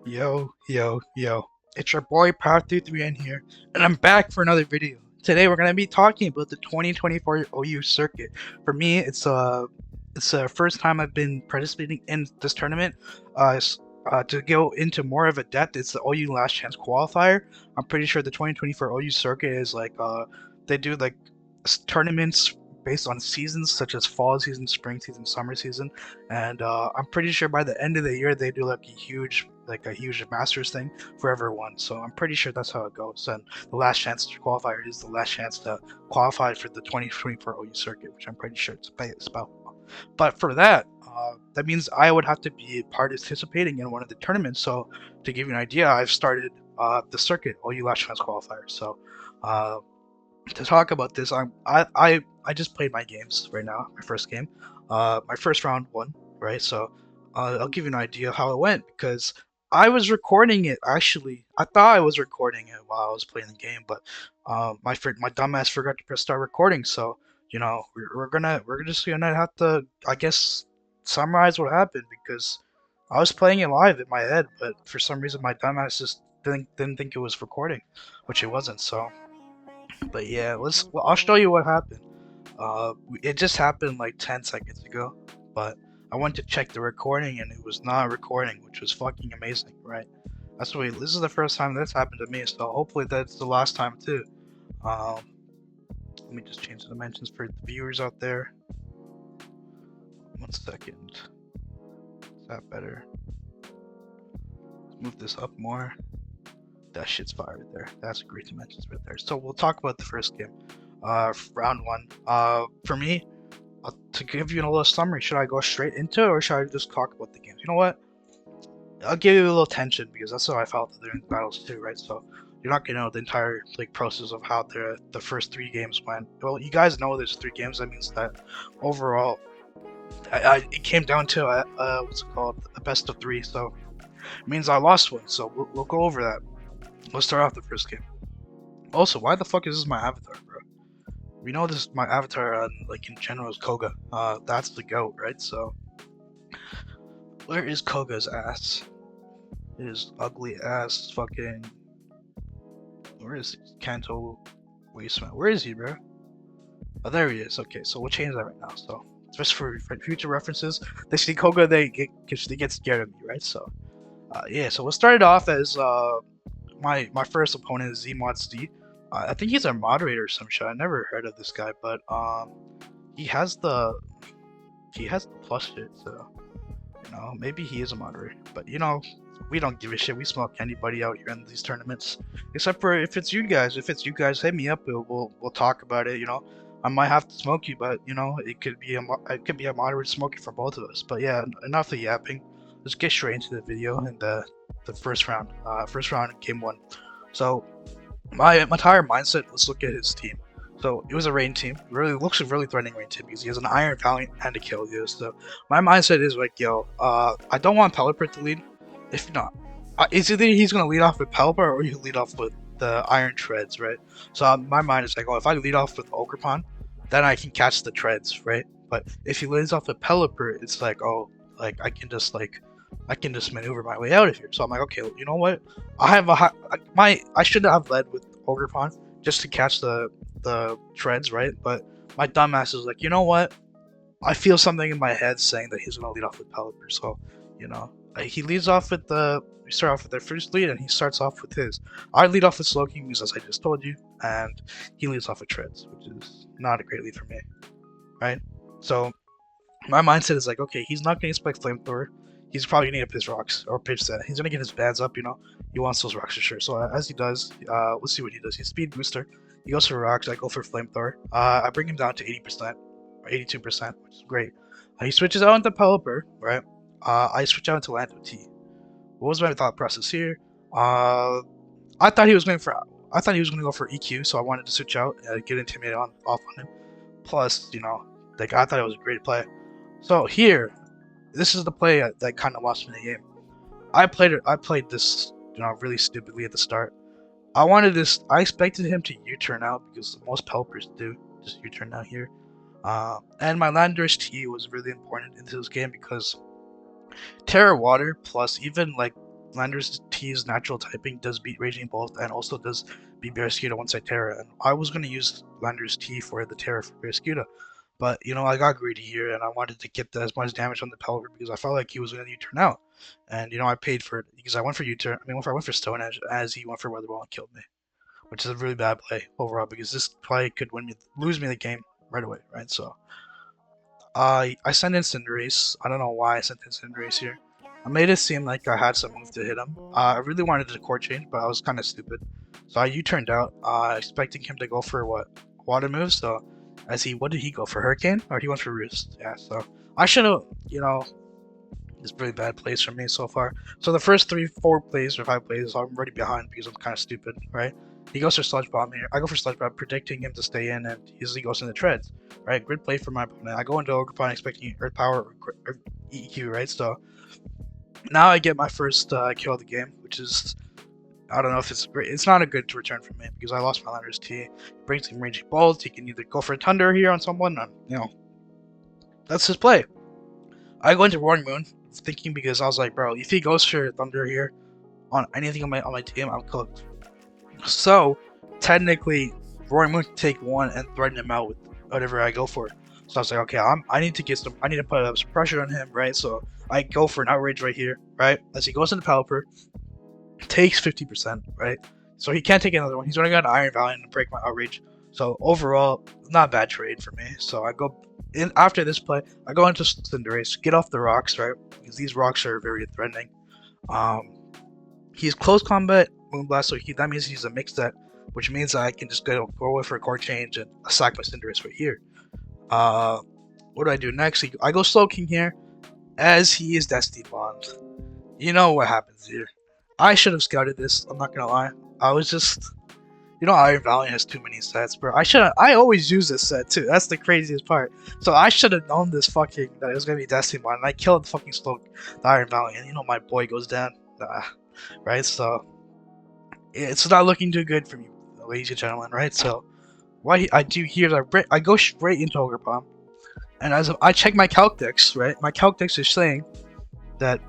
Yo, yo, yo. It's your boy Path33 in here, and I'm back for another video. Today we're gonna be talking about the 2024 OU circuit. For me, it's the first time I've been participating in this tournament. To go into more of a depth, it's the OU Last Chance Qualifier. I'm pretty sure the 2024 OU circuit is they do tournaments based on seasons such as fall season, spring season, summer season, and I'm pretty sure by the end of the year they do like a huge Masters thing for everyone. So I'm pretty sure that's how it goes. And the last chance to qualify is the last chance to qualify for the 2024 OU circuit, which I'm pretty sure it's about. But for that, that means I would have to be participating in one of the tournaments. So to give you an idea, I've started the circuit OU last chance qualifier. So uh, to talk about this, I just played my games right now. My first game, my first round won, right? So I'll give you an idea how it went because I was recording it. Actually, I thought I was recording it while I was playing the game, but my dumbass forgot to press start recording. So we're just gonna have to, I guess, summarize what happened because I was playing it live in my head, but for some reason my dumbass just didn't think it was recording, which it wasn't. So. But yeah, I'll show you what happened. It just happened like 10 seconds ago, but I went to check the recording and it was not recording, which was fucking amazing, right? This is the first time that's happened to me, so hopefully that's the last time too. Um, Let me just change the dimensions for the viewers out there. 1 second. Is that better? Let's move this up more. That shit's fire right there. That's great dimensions right there. So we'll talk about the first game. Round one. For me, to give you a little summary, should I go straight into it or should I just talk about the games? You know what? I'll give you a little tension because that's how I felt during the battles too, right? So you're not gonna know the entire process of how the first three games went. Well, you guys know there's three games. That means that overall, it came down to what's it called, a best of three. So it means I lost one. So we'll go over that. Let's start off the first game. Also, why the fuck is this my avatar, bro? We know this my avatar in general is Koga. That's the goat, right? So where is Koga's ass? His ugly ass fucking. Where is he? Kanto Wasteman? Where is he, bro? Oh, there he is. Okay, so we'll change that right now. So just for future references, they see Koga, they get scared of me, right? So yeah, so we'll start it off as my first opponent is Zmod Z. I think he's a moderator or some shit. I never heard of this guy, but he has the plus shit, so maybe he is a moderator. But we don't give a shit. We smoke anybody out here in these tournaments, except for if it's you guys. If it's you guys, hit me up. We'll talk about it. I might have to smoke you, but it could be a moderate smoking for both of us. But yeah, enough of yapping. Let's get straight into the video and the first round. First round, game one. So my entire mindset. Let's look at his team. So it was a rain team. Really looks a really threatening rain team because he has an Iron Valiant and a Kill. So my mindset is like, yo, I don't want Pelipper to lead. If not, it's either he's gonna lead off with Pelipper or you lead off with the Iron Treads, right? So my mind is like, oh, if I lead off with Ogrepon, then I can catch the Treads, right? But if he leads off with Pelipper, it's like, oh, like I can just maneuver my way out of here. So I'm like, okay, you know what? I have I should have led with Ogrepon just to catch the Treads, right? But my dumbass is like, you know what? I feel something in my head saying that he's gonna lead off with Pelipper. So he leads off with we start off with their first lead, and he starts off with his. I lead off with Slowking because, as I just told you, and he leads off with Treads, which is not a great lead for me, right? So my mindset is like, okay, he's not gonna spike Flamethrower. He's probably gonna get his rocks or pitch set. He's gonna get his bands up, He wants those rocks for sure. So as he does, let's see what he does. He's speed booster. He goes for rocks. I go for Flamethrower. I bring him down to 80% or 82%, which is great. He switches out into Pelipper, right? I switch out into Lando T. What was my thought process here? I thought he was going for. I thought he was going to go for EQ, so I wanted to switch out and get intimidated off on him. Plus, I thought it was a great play. So here, this is the play that kind of lost me the game. I played this, really stupidly at the start. I expected him to U-turn out because most Pelipers do just U-turn out here. And my Landorus T was really important into this game because Terra Water plus even Lander's T's natural typing does beat Raging Bolt and also does beat Barraskewda once I Terra. And I was gonna use Lander's T for the Terra for Barraskewda, but you know I got greedy here and I wanted to get as much damage on the Pelipper because I felt like he was gonna U-turn out, and you know I paid for it because I went for U-turn. I mean, I went for Stone Edge as he went for Weather Ball and killed me, which is a really bad play overall because this play could lose me the game right away, right? So I sent in Cinderace. I don't know why I sent in Cinderace here. I made it seem like I had some move to hit him. I really wanted to core change, but I was kind of stupid. So I U-turned out, expecting him to go for what? Water moves. So what did he go for? Hurricane? Or he went for Roost? Yeah, so I should have, you know, it's really bad plays for me so far. So the first 3, 4 plays or 5 plays, I'm already behind because I'm kind of stupid, right? He goes for Sludge Bomb here. I go for Sludge Bomb, predicting him to stay in, and he goes into Treads, right? Good play for my opponent. I go into Ogre expecting Earth Power or EQ, right? So now I get my first kill of the game, which is, I don't know if it's great. It's not a good return for me because I lost my Lander's T. Brings him Raging Bolt. He can either go for a Thunder here on someone, or, you know, that's his play. I go into Roaring Moon thinking because I was like, bro, if he goes for Thunder here on anything on my team, I'm cooked. So technically, Roaring Moon can take one and threaten him out with whatever I go for. So I was like, okay, I need to put up some pressure on him, right? So I go for an outrage right here, right? As he goes into Pelipper, takes 50%, right? So he can't take another one. He's only got an Iron Valiant and break my outrage. So overall, not a bad trade for me. So I go in after this play. I go into Cinderace, get off the rocks, right? Because these rocks are very threatening. He's close combat Moonblast, so that means he's a mix set, which means I can just go away for a core change and sack my Cinderace right here. What do I do next? I go Slowking here, as he is Destiny Bond. You know what happens here. I should have scouted this, I'm not gonna lie. I was just, you know, Iron Valiant has too many sets, bro. I always use this set too. That's the craziest part. So I should have known this that it was gonna be Destiny Bond, and I killed the fucking the Iron Valiant, and you know my boy goes down. Right? So it's not looking too good for me, ladies and gentlemen, right? So what I do here is I go straight into Ogre Bomb, and as I check my Calc Dex, right? My Calc Dex is saying that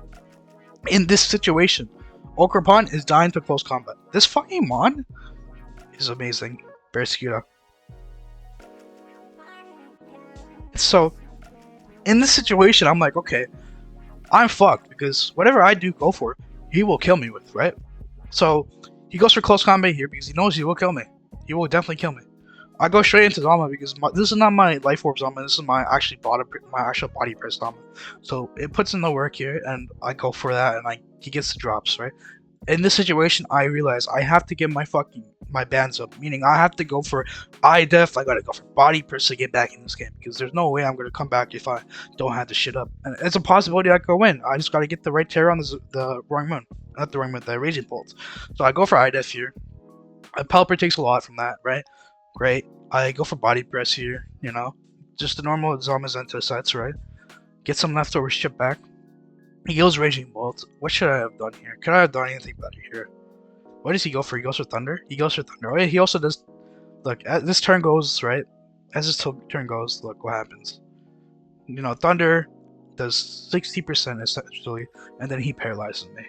in this situation, Ogre Bomb is dying to close combat. This fucking Mon is amazing. Barraskewda. So in this situation, I'm like, okay, I'm fucked because whatever I do go for, he will kill me with, right? So he goes for close combat here because he knows he will kill me. He will definitely kill me. I go straight into Zama because this is not my Life Orb Zama. This is my actual body press Zama. So it puts in the work here, and I go for that, and he gets the drops, right? In this situation, I realize I have to get my bands up, meaning I have to go for IDEF. I gotta go for body press to get back in this game because there's no way I'm gonna come back if I don't have this shit up. And it's a possibility I could win. I just gotta get the right terror on the Roaring Moon, not the Roaring Moon, the Raging Bolt. So I go for IDEF here. Pelipper takes a lot from that, right? Great. I go for body press here, you know, just the normal Zamazenta sets, right? Get some leftover shit back. He goes Raging Bolt. What should I have done here? Could I have done anything better here? What does he go for? He goes for Thunder? He goes for Thunder. Oh, yeah, he also does... Look, as this turn goes, right? As this turn goes, look what happens. You know, Thunder does 60% essentially, and then he paralyzes me.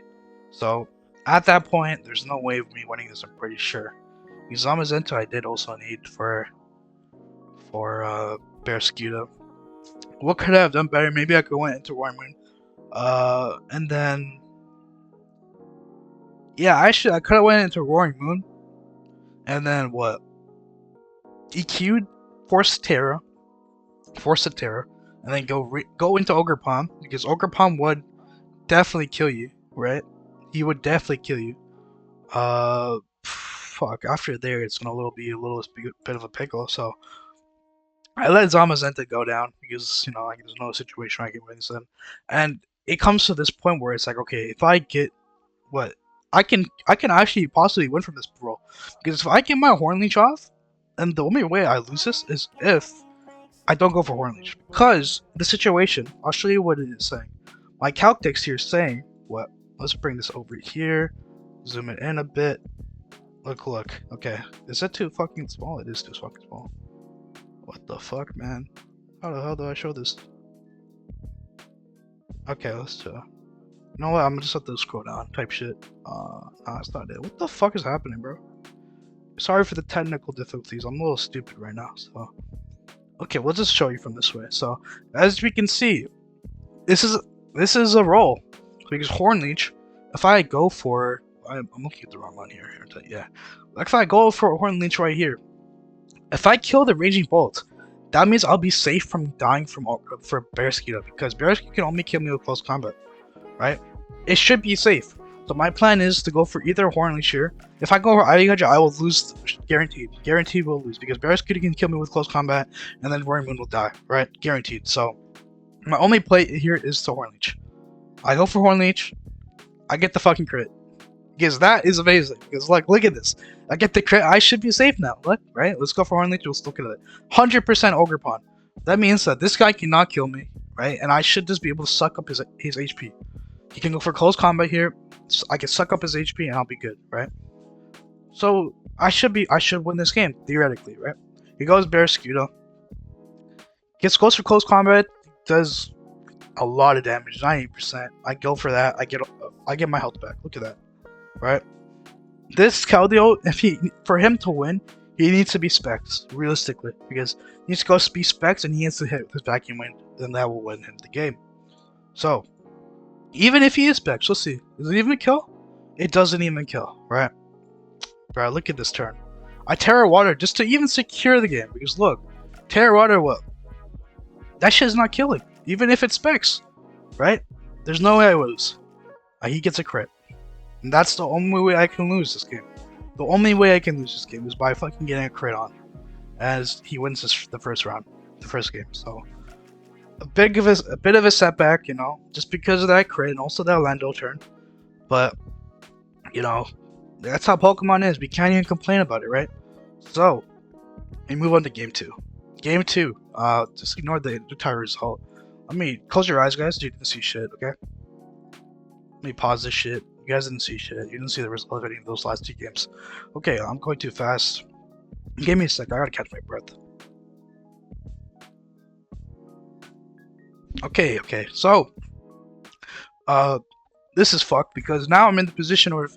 So, at that point, there's no way of me winning this, I'm pretty sure. Zamazenta I did also need for Barraskewda. What could I have done better? Maybe I could have went into Roaring Moon. And then... Yeah, I could have went into Roaring Moon. And then what? EQ'd, force Terra, and then go into Ogre Palm, because Ogre Palm would definitely kill you, right? He would definitely kill you. Fuck. After there, it's gonna be a little bit of a pickle. So I let Zamazenta go down because you know there's no situation I can win this in, and it comes to this point where it's like, okay, if I get what I can actually possibly win from this bro, because if I get my Hornleech off, and the only way I lose this is if I don't go for Hornleech, because the situation. I'll show you what it is saying. My Calc Dex here is saying what? Let's bring this over here, zoom it in a bit. Look. Okay, is that too fucking small? It is too fucking small. What the fuck, man? How the hell do I show this? Okay, let's You know what? I'm gonna just have to scroll down, type shit. Nah, that's not it. What the fuck is happening, bro? Sorry for the technical difficulties. I'm a little stupid right now. So, okay, we'll just show you from this way. So, as we can see, this is a roll because Horn Leech. If I go for, I'm looking at the wrong one here. Yeah, like if I go for a Horn Leech right here, if I kill the Raging Bolt, that means I'll be safe from dying for Bearskita because Bearskita can only kill me with close combat, right? It should be safe. So my plan is to go for either Horn Leech here. If I go for Ivy I will lose, guaranteed. Guaranteed will lose because Bearskita can kill me with close combat, and then Roaring Moon will die, right? Guaranteed. So my only play here is to Horn Leech. I go for Horn Leech, I get the fucking crit. Because that is amazing. Because like, look at this. I get the crit. I should be safe now. Look, right? Let's go for Horn Leech. Let's look at it. 100% Ogre Pawn. That means that this guy cannot kill me, right? And I should just be able to suck up his HP. He can go for close combat here. So I can suck up his HP and I'll be good, right? So I should win this game theoretically, right? He goes Bearskita. Goes for close combat. Does a lot of damage, 90%. I go for that. I get my health back. Look at that. Right? This Keldeo, for him to win, he needs to be Specs, realistically. Because he needs to go be Specs and he needs to hit his Vacuum Wind, then that will win him the game. So, even if he is Specs, let's see. Does it even kill? It doesn't even kill, right? Bro, look at this turn. I Terra Water just to even secure the game. Because look, Terra Water, what? That shit's not killing. Even if it's Specs, right? There's no way I lose. He gets a crit. And that's the only way I can lose this game. The only way I can lose this game is by fucking getting a crit on. As he wins the first round. The first game. So, a bit of a setback, you know. Just because of that crit and also that Lando turn. But, you know, that's how Pokemon is. We can't even complain about it, right? So, we move on to Game 2. Game 2. Just ignore the entire result. Let me close your eyes, guys, so you can see shit, okay? Let me pause this shit. You guys didn't see shit. You didn't see the result of any of those last 2 games. Okay, I'm going too fast. Give me a sec. I gotta catch my breath. Okay. So, this is fucked because now I'm in the position where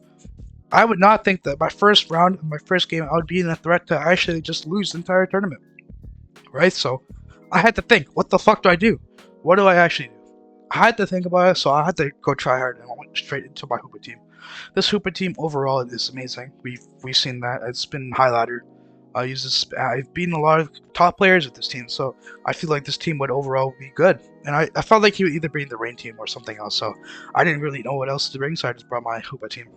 I would not think that my first round of my first game I would be in a threat to actually just lose the entire tournament. Right? So, I had to think, what the fuck do I do? What do I actually do? I had to think about it, so I had to go try hard, and I went straight into my Hoopa team. This Hoopa team overall is amazing. We've seen that. It's been high ladder. I've beaten a lot of top players with this team, so I feel like this team would overall be good. And I felt like he would either bring the Rain team or something else, so I didn't really know what else to bring, so I just brought my Hoopa team.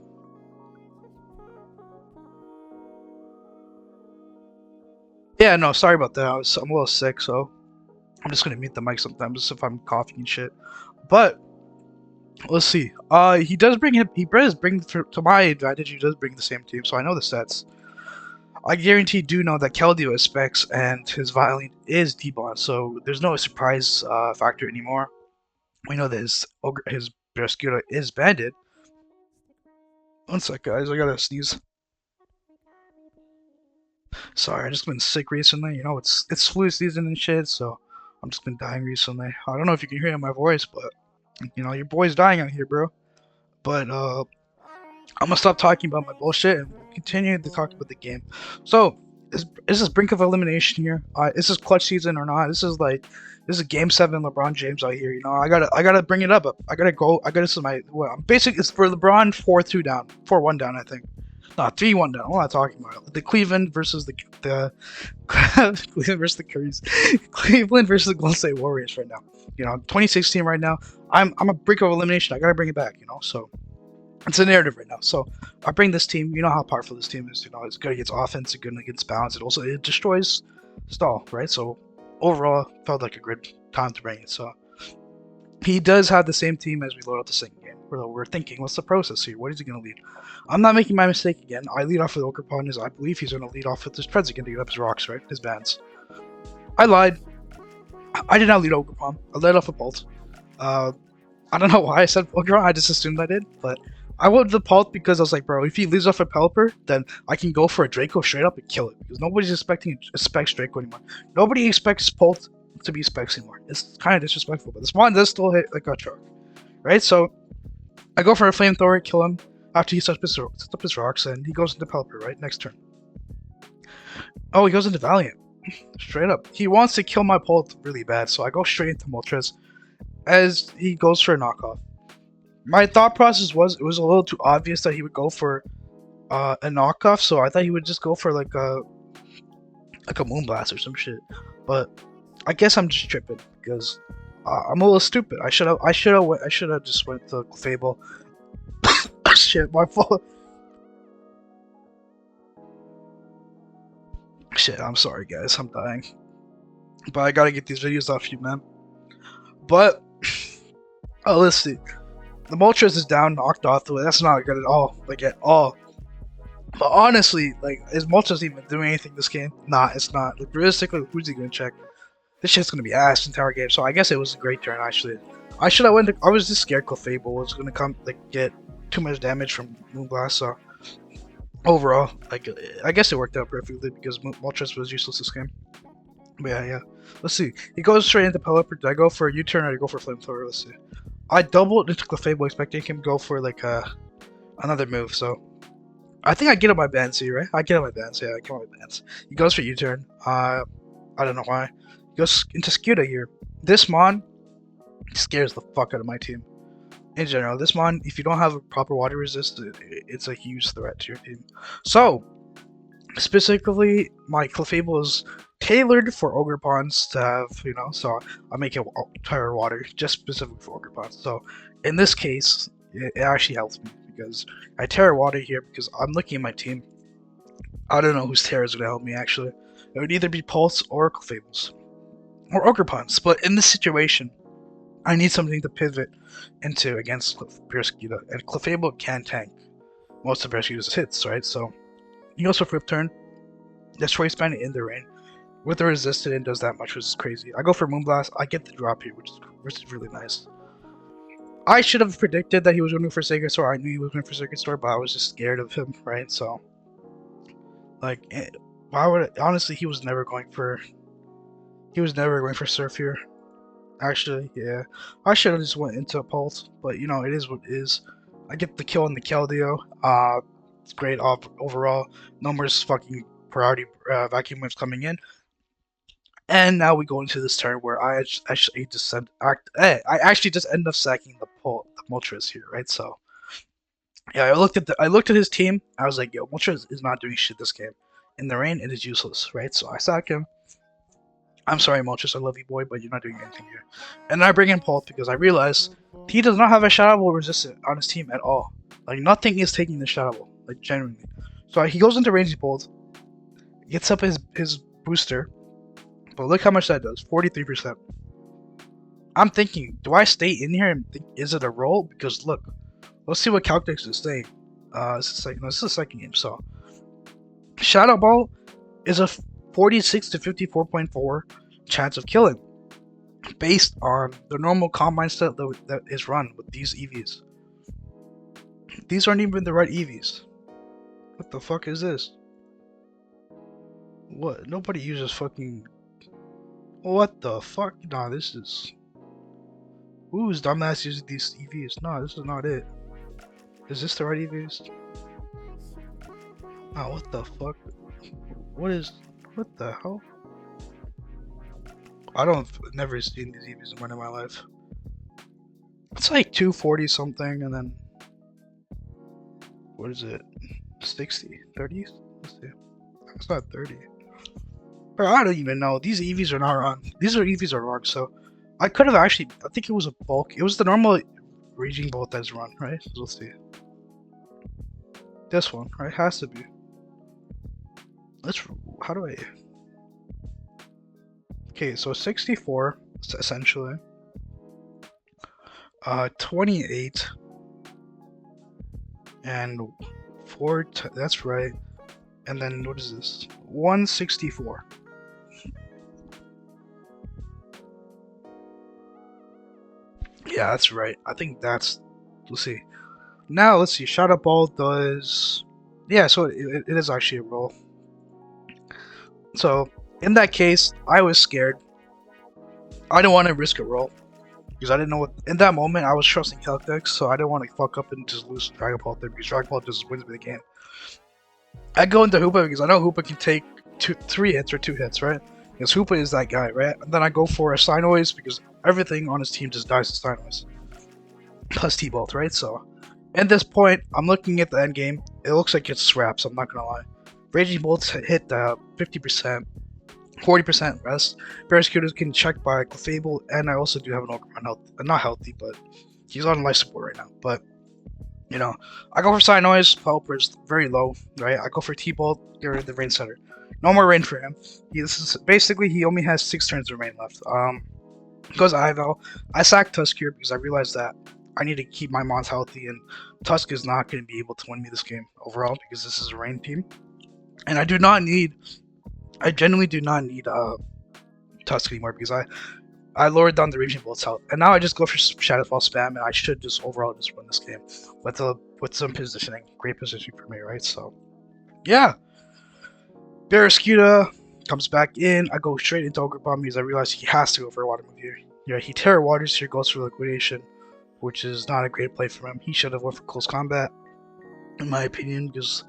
Yeah, no, sorry about that. I'm a little sick, so I'm just gonna mute the mic sometimes if I'm coughing and shit. But let's see. He does bring to my advantage. He does bring the same team, so I know the sets. I guarantee do know that Keldeo is Specs and his Violent is T-Bond, so there's no surprise factor anymore. We know that his Bearskita is Banded. One sec, guys. I gotta sneeze. Sorry, I just been sick recently. You know, it's flu season and shit, so I'm just been dying recently. I don't know if you can hear my voice, but you know, your boy's dying out here, bro. But I'm gonna stop talking about my bullshit and continue to talk about the game. So, is this brink of elimination here? Is this clutch season or not? This is Game 7 LeBron James out here. You know, I gotta bring it up. This is my basic. It's for LeBron 4-2 down, 4-1 down, I think. No, 3-1 down. What am I talking about? The Cleveland versus the Cleveland versus the Currys. Cleveland versus the Golden State Warriors right now. You know, 2016 right now. I'm a brink of elimination. I gotta bring it back. You know, so it's a narrative right now. So I bring this team. You know how powerful this team is. You know, it's good against offense, it's good against balance. It destroys stall, right? So overall, felt like a good time to bring it. So he does have the same team as we load up the second game. We're thinking, what's the process here? What is he going to lead? I'm not making my mistake again. I lead off with Ogre Pawn. I believe he's going to lead off with his Treads again to get up his rocks, right? His bands. I lied. I did not lead Ogre Pawn. I led off with Bolt. I don't know why I said Ogre Pawn. I just assumed I did. But I went the Pult because I was like, bro, if he leads off a Pelipper, then I can go for a Draco straight up and kill it. Because nobody's expecting a Specs Draco anymore. Nobody expects Pult to be Specs anymore. It's kind of disrespectful. But this one does still hit like a truck. Right? So I go for a flamethrower, kill him after he sets up his rocks, and he goes into Pelipper, right? Next turn. Oh, he goes into Valiant. Straight up. He wants to kill my Pult really bad, so I go straight into Moltres as he goes for a knockoff. My thought process was, it was a little too obvious that he would go for a knockoff, so I thought he would just go for like a Moonblast or some shit. But I guess I'm just tripping because I'm a little stupid. I should have just went to Fable. Shit, my fault. Shit, I'm sorry guys, I'm dying. But I gotta get these videos off you, man. But oh, let's see. The Moltres is down, knocked off the way. That's not good at all. Like at all. But honestly, like, is Moltres even doing anything this game? Nah, it's not. Like, realistically, who's he gonna check? This shit's gonna be ass entire game. So I guess it was a great turn actually. I should have went. I was just scared Clefable was gonna come like get too much damage from Moonblast. So overall, like, I guess it worked out perfectly because Moltres was useless this game. But yeah. Let's see. He goes straight into Pelipper. Did I go for a U-turn or did I go for Flamethrower? Let's see. I doubled into Clefable expecting him to go for like another move. So I think I get on my bands here, right? I get on my bands. Yeah, I get on my bands. He goes for U-turn. I don't know why. He goes into Scuda here. This Mon scares the fuck out of my team. In general, this Mon, if you don't have a proper water resist, it's a huge threat to your team. So, specifically, my Clefable is tailored for Ogre Pawns to have, so I make it Terra Water, just specific for Ogre Pawns. So, in this case, it actually helps me, because I Terra Water here, because I'm looking at my team. I don't know whose Terra is going to help me, actually. It would either be Pulse or Clefables. Or Ogre Pawns, but in this situation, I need something to pivot into against Beerskita, and Clefable can tank most of Beerskita's hits, right? So, he goes for flip turn, destroy Span in the rain. With the resisted, it does that much, which is crazy. I go for Moonblast, I get the drop here, which is really nice. I should have predicted that he was going for Sacred Sword. I knew he was going for Sacred Sword, but I was just scared of him, right? So, like, why would honestly, he was never going for Surf here. Actually, yeah, I should have just went into a Pulse, but it is what it is. I get the kill on the Keldeo. It's great overall. No more fucking priority vacuum waves coming in. And now we go into this turn where I actually just end up sacking the Moltres here, right? So yeah, I looked at his team. I was like, yo, Moltres is not doing shit this game. In the rain, it is useless, right? So I sack him. I'm sorry, Moltres, I love you, boy, but you're not doing anything here. And I bring in Pult because I realize he does not have a Shadow Ball resistant on his team at all. Like, nothing is taking the Shadow Ball, like, genuinely. So he goes into Raging Bolt, gets up his booster, but look how much that does, 43%. I'm thinking, do I stay in here and think, is it a roll? Because look, let's see what Caltex is saying. This is the second game, so. Shadow Ball is a 46 to 54.4 chance of killing, based on the normal Combine set that is run with these EVs. These aren't even the right EVs. What the fuck is this? What? Nobody uses fucking... What the fuck? Nah, this is... Who's dumbass using these EVs? Nah, this is not it. Is this the right EVs? Ah, what the fuck? What the hell? Never seen these EVs in my life. It's like 240 something, and then... What is it? 60? 30? Let's see. It's not 30. Bro, I don't even know. These EVs are not wrong. These EVs are wrong, so... I could have actually... I think it was a bulk. It was the normal Raging Bolt that's run, right? So let's see. This one, right? Has to be. How do I... Okay, so 64, essentially. 28. And 4... That's right. And then, what is this? 164. Yeah, that's right. I think that's... Let's see. Now, let's see. Shadow Ball does... Yeah, so it is actually a roll. So, in that case, I was scared. I don't want to risk a roll. because I didn't know what. In that moment, I was trusting Celtics, so I didn't want to fuck up and just lose Dragon Ball there because Dragon Ball just wins me the game. I go into Hoopa because I know Hoopa can take 2 hits, right? Because Hoopa is that guy, right? And then I go for a Sinoise because everything on his team just dies to Sinoise. Plus T-Bolt, right? So, at this point, I'm looking at the end game. It looks like it's scraps, I'm not gonna lie. Raging Bolts hit 50%, 40% rest. Barracudas can check by Clefable, and I also do have an Ogre on health. Not healthy, but he's on life support right now. But you know, I go for Sinoise, Pelipper is very low, right? I go for T-Bolt, get rid of the Rain Center. No more rain for him. Basically he only has 6 turns to remain left. Goes Ival. I sack Tusk here because I realized that I need to keep my mons healthy, and Tusk is not going to be able to win me this game overall because this is a rain team. And I genuinely do not need Tusk anymore because I lowered down the Raging Bolt's health, and now I just go for Shadowfall spam, and I should just overall just win this game with some positioning. Great positioning for me, right? So, yeah. Barracuda comes back in. I go straight into Ogre Bomb because I realize he has to go for a water move here. Yeah, he Terra Waters here, goes for liquidation, which is not a great play for him. He should have went for close combat, in my opinion, because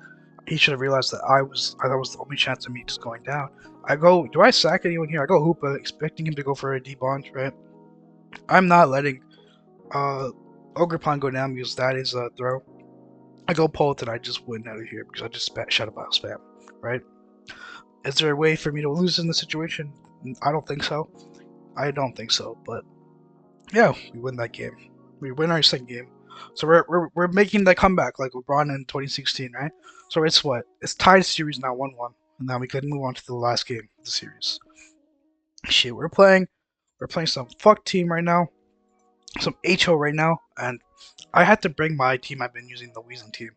he should have realized that that was the only chance of me just going down. I go, do I sack anyone here? I go Hoopa, expecting him to go for a D-Bond, right? I'm not letting Ogerpon go down because that is a throw. I go Polt and I just win out of here because I just Shadow Bile spam, right? Is there a way for me to lose in this situation? I don't think so. I don't think so, but yeah, we win that game. We win our second game. So we're making that comeback like LeBron in 2016, right? So it's what? It's tied series now 1-1. And now we can move on to the last game of the series. Shit, we're playing some fuck team right now. Some HO right now, and I had to bring my team. I've been using the Weezing team.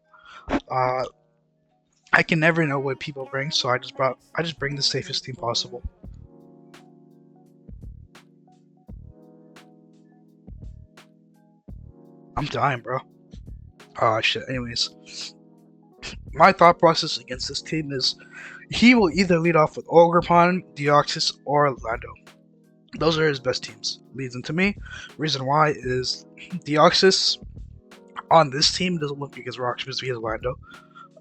I can never know what people bring, so I just bring the safest team possible. I'm dying, bro. Ah, shit. Anyways, my thought process against this team is he will either lead off with Ogerpon, Deoxys, or Lando. Those are his best teams. Leads into me. Reason why is Deoxys on this team doesn't look like his rocks because he has Lando.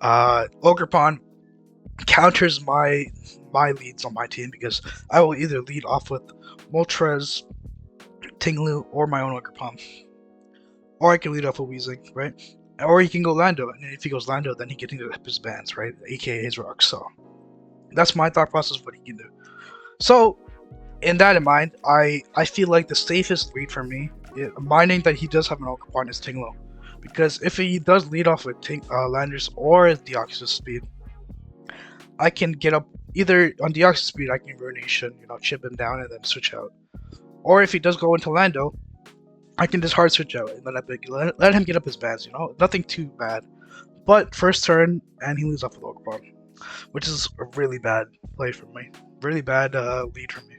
Ogerpon counters my leads on my team because I will either lead off with Moltres, Tinglu, or my own Ogerpon. Or I can lead off with Weezing, right? Or he can go Lando, and if he goes Lando, then he can do his bands, right? AKA his rocks. So that's my thought process of what he can do. So, in that in mind, I feel like the safest lead for me, minding that he does have an Ogerpon, is Tinglu. Because if he does lead off with Landers or Deoxys speed, I can get up either on Deoxys speed, I can Ruination, chip him down and then switch out. Or if he does go into Lando, I can just hard switch out and let him get up his bands, nothing too bad. But first turn, and he leads off with Ogerpon, which is a really bad play for me. Really bad lead for me.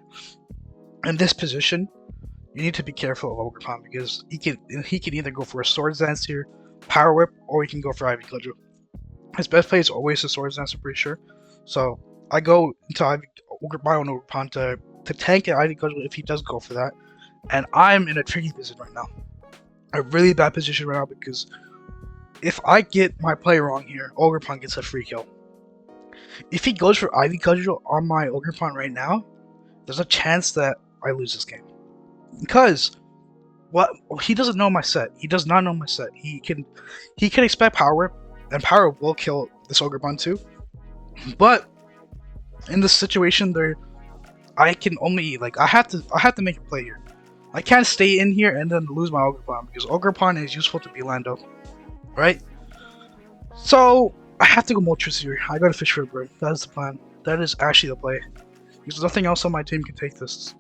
In this position, you need to be careful of Ogerpon because he can either go for a Swords Dance here, Power Whip, or he can go for Ivy Cudgel. His best play is always a Swords Dance, I'm pretty sure. So I go into my own Ogerpon to tank an Ivy Cudgel if he does go for that. And I'm in a tricky position right now. A really bad position right now because if I get my play wrong here, Ogerpon gets a free kill. If he goes for Ivy Cudgel on my Ogerpon right now, there's a chance that I lose this game. Because he doesn't know my set. He does not know my set. He can expect Power Whip, and Power Whip will kill this Ogerpon too. But in this situation there, I can only I have to make a play here. I can't stay in here and then lose my Ogerpon because Ogerpon is useful to be Lando, right? So I have to go Moltres here. I gotta fish for a bird. That is the plan. That is actually the play. There's nothing else on my team can take this,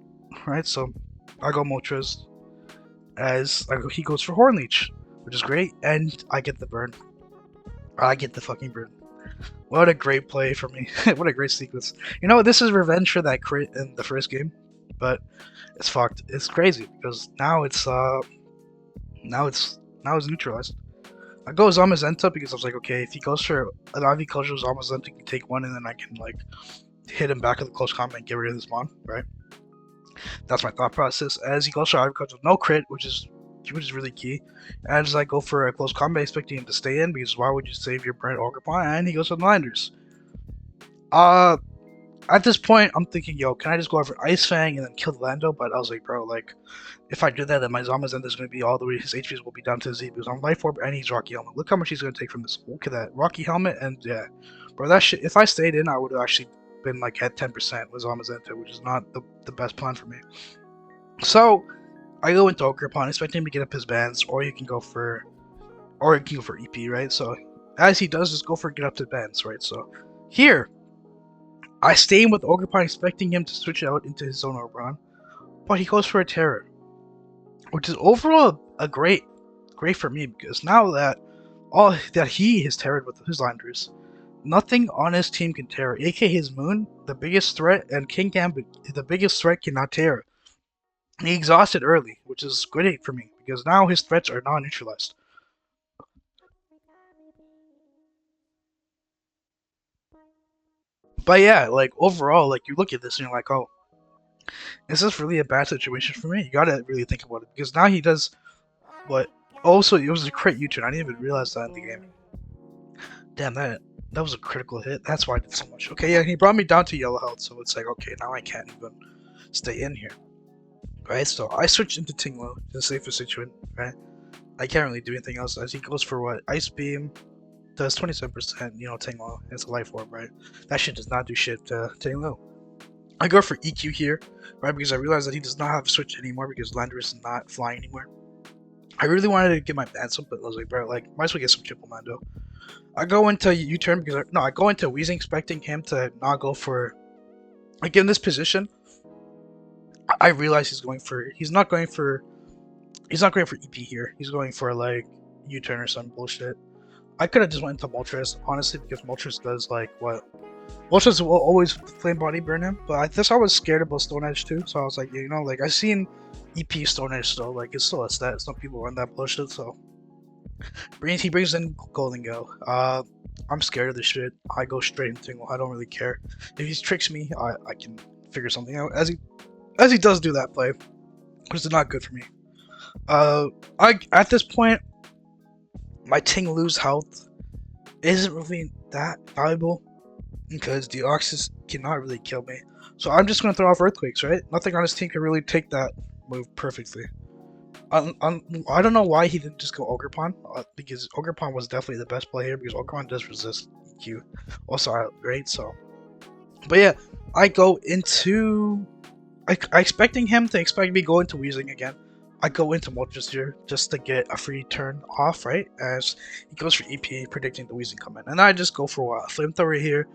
right? So I go Moltres as he goes for Horn Leech, which is great, and I get the burn. I get the fucking burn. What a great play for me. What a great sequence. This is revenge for that crit in the first game, but it's fucked. It's crazy because now it's neutralized. I go Zamazenta because I was like, okay, if he goes for an Ivy Cudgel, Zamazenta can take one, and then I can hit him back at the close combat and get rid of this mon, right? That's my thought process. As he goes for agriculture with no crit, which is really key. And as I go for a close combat, expecting him to stay in, because why would you save your burnt ogre pawn? And he goes for blinders. At this point, I'm thinking, yo, can I just go over Ice Fang and then kill the Lando? But I was like, bro, like, if I do that, then my Zamazenta is going to be all the way, his HPs will be down to Z, because I'm Life Orb and he's Rocky Helmet. Look how much he's going to take from this. Look at that. Rocky Helmet, and yeah. Bro, that shit, if I stayed in, I would have actually been, like, at 10% with Zamazenta, which is not the best plan for me. So, I go into Ogre Pawn, expecting him to get up his bands, or he can go for EP, right? So, as he does, just go for get up to bands, right? So, here, I stay in with Ogre Pawn, expecting him to switch out into his own Oberon, but he goes for a Terror, which is overall a great for me, because now that he has terrored with his Landers, nothing on his team can terror. AK his Moon, the biggest threat, and King Gambit, the biggest threat, cannot terror. He exhausted early, which is great for me, because now his threats are not neutralized. But yeah, like overall, like you look at this and you're like, oh, is this really a bad situation for me? You gotta really think about it, because now he does what. Also, it was a crit U-turn. I didn't even realize that in the game. Damn, that was a critical hit. That's why I did so much. Okay, yeah, he brought me down to yellow health, so it's like, okay, now I can't even stay in here. Right, so I switch into Tinglo, the safest situation, right? I can't really do anything else, as he goes for what? Ice Beam, does 27%, Tinglo, it's a life orb, right? That shit does not do shit to Tinglo. I go for EQ here, right, because I realize that he does not have a switch anymore, because Landorus is not flying anymore. I really wanted to get my bats up, but I was like, bro, like, might as well get some triple Mando. I go into U-turn because I go into Weezing expecting him to not go for, like, in this position. I realize he's not going for EP here. He's going for like U-turn or some bullshit. I could have just went into Moltres, honestly, because Moltres does like what Moltres will always flame body burn him. But I was scared about Stone Edge too, so I was like, like I seen EP Stone Edge still, like it's still a stat. Some people run that bullshit, so he brings in Golden Go. I'm scared of this shit. I go straight into Tingle. I don't really care if he tricks me. I can figure something out as he does do that play, which is not good for me. At this point, my Tinglu's health isn't really that valuable because the Deoxys cannot really kill me. So I'm just gonna throw off Earthquakes, right? Nothing on his team can really take that move perfectly. I don't know why he didn't just go Ogre Pawn, because Ogre Pawn was definitely the best play here, because Ogre Pawn does resist EQ. Also, great, so. But yeah, I go into... I expecting him to expect me go into Weezing again. I go into Moltres here just to get a free turn off, right? As he goes for EP, predicting the Weezing come in. And I just go for a Flamethrower here,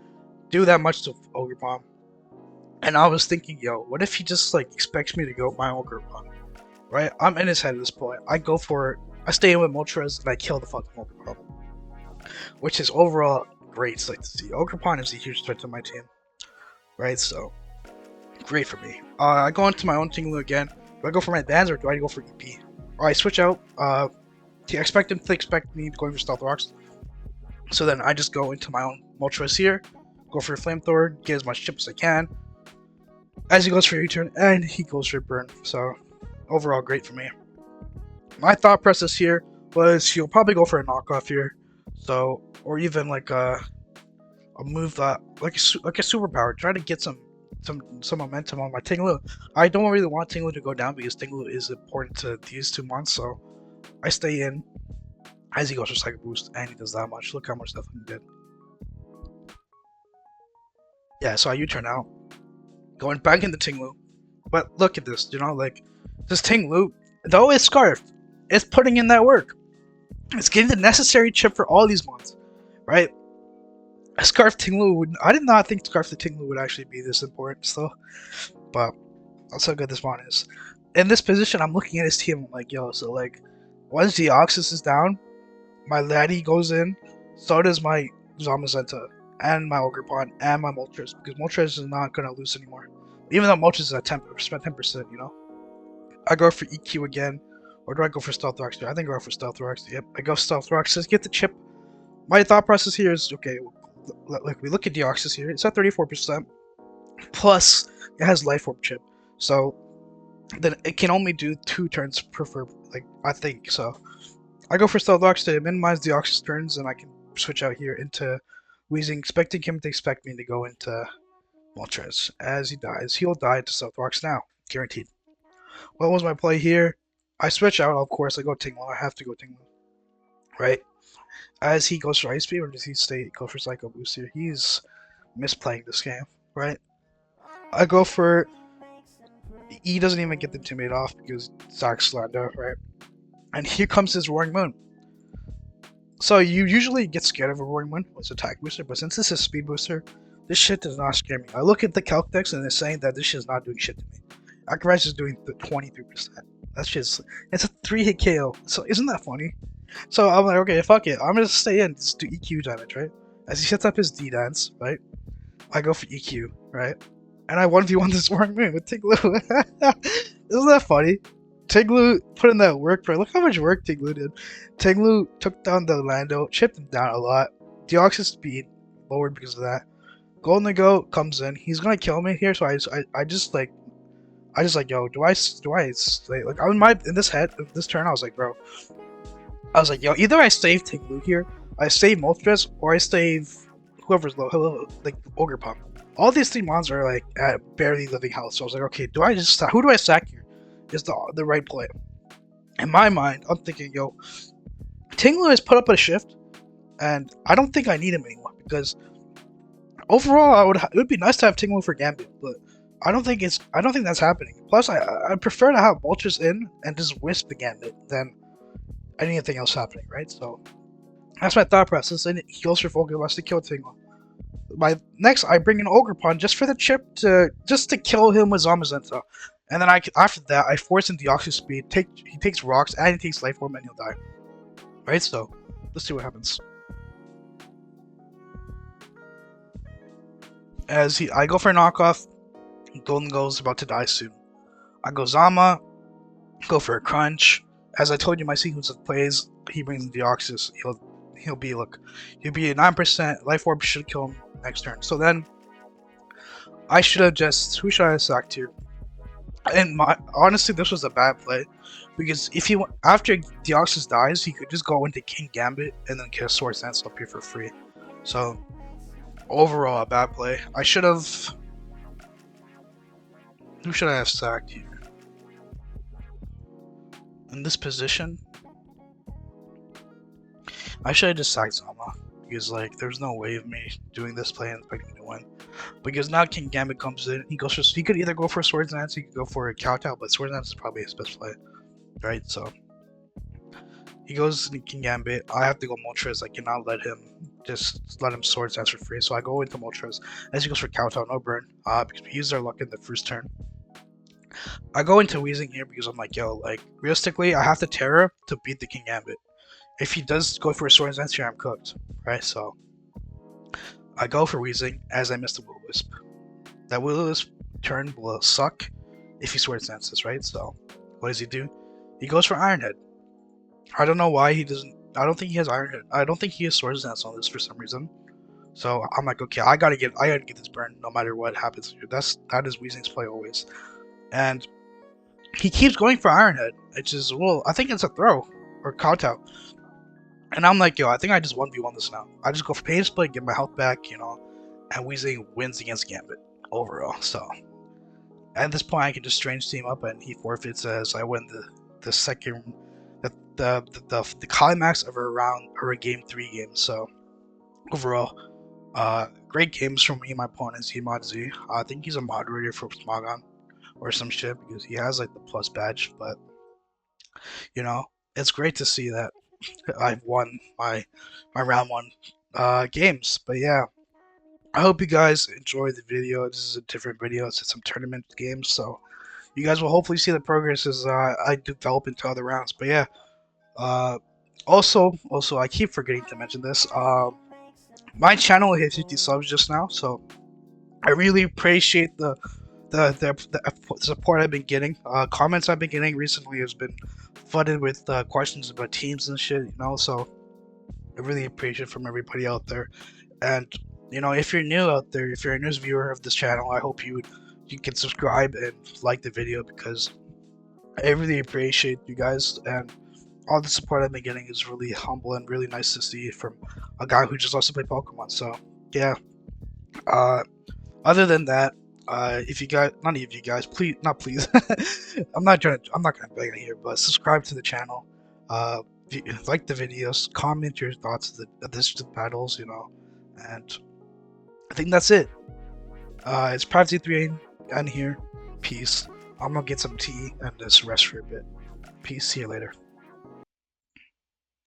do that much to Ogre Pawn. And I was thinking, yo, what if he just like expects me to go my Ogre Pawn? Right? I'm in his head at this point. I go for it. I stay in with Moltres and I kill the fucking Ogre Pawn. Which is overall great sight to see. Ogre Pawn is a huge threat to my team. Right? So, great for me. I go into my own Tinglu again. Do I go for my bands or do I go for EP? Or I switch out. I expect him to expect me going for Stealth Rocks. So then I just go into my own Moltres here. Go for a Flamethrower. Get as much chip as I can. As he goes for U-turn and he goes for burn. So overall great for me. My thought process here was he'll probably go for a knockoff here. So, or even like a move that like a superpower. Try to get some momentum on my Tinglu. I don't really want Tinglu to go down because Tinglu is important to these 2 months, so I stay in as he goes for Psychic Boost, and he does that much. Look how much that thing did. Yeah, so I U-turn out, going back into Tinglu, but look at this, like, this Tinglu, though it's Scarfed, it's putting in that work. It's getting the necessary chip for all these months, right? Scarf Tinglu I did not think Scarf the Tinglu would actually be this important still, but that's how good this one is. In this position, I'm looking at his team, I'm like, yo, so like, once Deoxys is down, my Laddie goes in, so does my Zamazenta, and my Ogre Pawn, and my Moltres, because Moltres is not going to lose anymore. Even though Moltres is at 10%, I go for EQ again, or do I go for Stealth Rocks? I think I go for Stealth Rocks. Yep, I go Stealth Rocks. Let's get the chip. My thought process here is, okay, like we look at Deoxys here, it's at 34%, plus it has Life Orb chip. So then it can only do 2 turns prefer, like, I think. So I go for Stealth Ox to minimize the Ox's turns, and I can switch out here into Wheezing, expecting him to expect me to go into Moltres. As he dies, he'll die to Stealth Ox now, guaranteed. What was my play here? I switch out, of course. I go Tinglu. I have to go Tinglu, right? As he goes for Ice Beam, or does he go for Psycho Boost here? He's misplaying this game, right? I go for. He doesn't even get the Intimidate off because Zack Slander, right? And here comes his Roaring Moon. So you usually get scared of a Roaring Moon with attack booster, but since this is speed booster, this shit does not scare me. I look at the calc decks and it's saying that this shit is not doing shit to me. Acrobatics is doing 23%. That's just, it's a 3-hit KO. So isn't that funny? So I'm like, okay, fuck it. I'm gonna stay in, just do EQ damage, right? As he sets up his D dance, right? I go for EQ, right? And I 1v1 this Roaring Moon with Tinglu. Isn't that funny? Tinglu put in that work, bro. Look how much work Tinglu did. Tinglu took down the Lando, chipped him down a lot. Deoxys speed lowered because of that. Golden Goat comes in. He's gonna kill me here, so I just like, yo, do I stay? Like, in this turn, I was like, bro, I was like, yo, either I save Tinglu here, I save Moltres, or I save whoever's low, like Ogre Pump. All these 3 mons are like at barely living health, so I was like, okay, who do I sack here? Is the right play. In my mind, I'm thinking, yo, Tinglu has put up a shift, and I don't think I need him anymore because overall, it would be nice to have Tinglu for Gambit, but I don't think that's happening. Plus, I prefer to have Moltres in and just wisp the Gambit than anything else happening, right? So that's my thought process, and he goes for Focus Blast to kill Tinglu. Next, I bring in Ogre Pond just for the chip to kill him with Zamazenta. And then after that, I force in Deoxys speed. He takes rocks and he takes life form and he'll die. Right? So let's see what happens. I go for a knockoff. Golden Goal's about to die soon. I go Zama. Go for a crunch. As I told you, my sequence of plays. He brings in Deoxys. He'll be a 9% life orb should kill him next turn. So then I should have just who should I have sacked here? And honestly, this was a bad play because if he after Deoxys dies, he could just go into King Gambit and then get a Sword Dance up here for free. So overall, a bad play. I should have. Who should I have sacked here? In this position, I should have just sacked Zama because like there's no way of me doing this play and expecting to win. Because now King Gambit comes in, he could either go for a Swords Dance, he could go for a Kowtow, but Swords Dance is probably his best play, right? So he goes to King Gambit. I have to go Moltres. I cannot let him Swords Dance for free. So I go into Moltres. As he goes for Kowtow, no burn, because we used our luck in the first turn. I go into Wheezing here because I'm like, yo, like realistically, I have to Terror to beat the King Gambit. If he does go for a Swords Dance here, I'm cooked, right? So I go for Wheezing as I miss the Will-O-Wisp. That Will-O-Wisp turn will suck if he Swords Dances, right? So what does he do? He goes for Iron Head. I don't know why he doesn't. I don't think he has Iron Head. I don't think he has Swords Dance on this for some reason. So I'm like, okay, I gotta get this burn no matter what happens here. That is Wheezing's play always. And he keeps going for Iron Head, which is, well, I think it's a throw or Kowtow. And I'm like, yo, I think I just 1v1 this now. I just go for Pain Split, get my health back, and Wheezing wins against Gambit overall. So at this point, I can just Strange Team up, and he forfeits as I win the second, the climax of a game 3 game. So overall, great games from me and my opponent, Zmod Z. I think he's a moderator for Smogon or some shit because he has like the plus badge, but it's great to see that I've won my round 1 games. But yeah, I hope you guys enjoy the video. This is a different video. It's some tournament games, so you guys will hopefully see the progress as I develop into other rounds. But yeah, also I keep forgetting to mention this. My channel hit 50 subs just now, so I really appreciate the support I've been getting. Comments I've been getting recently has been flooded with questions about teams and shit, so I really appreciate it from everybody out there. And if you're new out there, if you're a news viewer of this channel, I hope you can subscribe and like the video because I really appreciate you guys, and all the support I've been getting is really humble and really nice to see from a guy who just loves to play Pokemon. So yeah. Other than that, if you guys, none of you guys, please, not please, I'm not gonna beg here, but subscribe to the channel. Like the videos, comment your thoughts of the additional battles, and I think that's it. It's Privacy 3 and here. Peace. I'm gonna get some tea and just rest for a bit. Peace. See you later.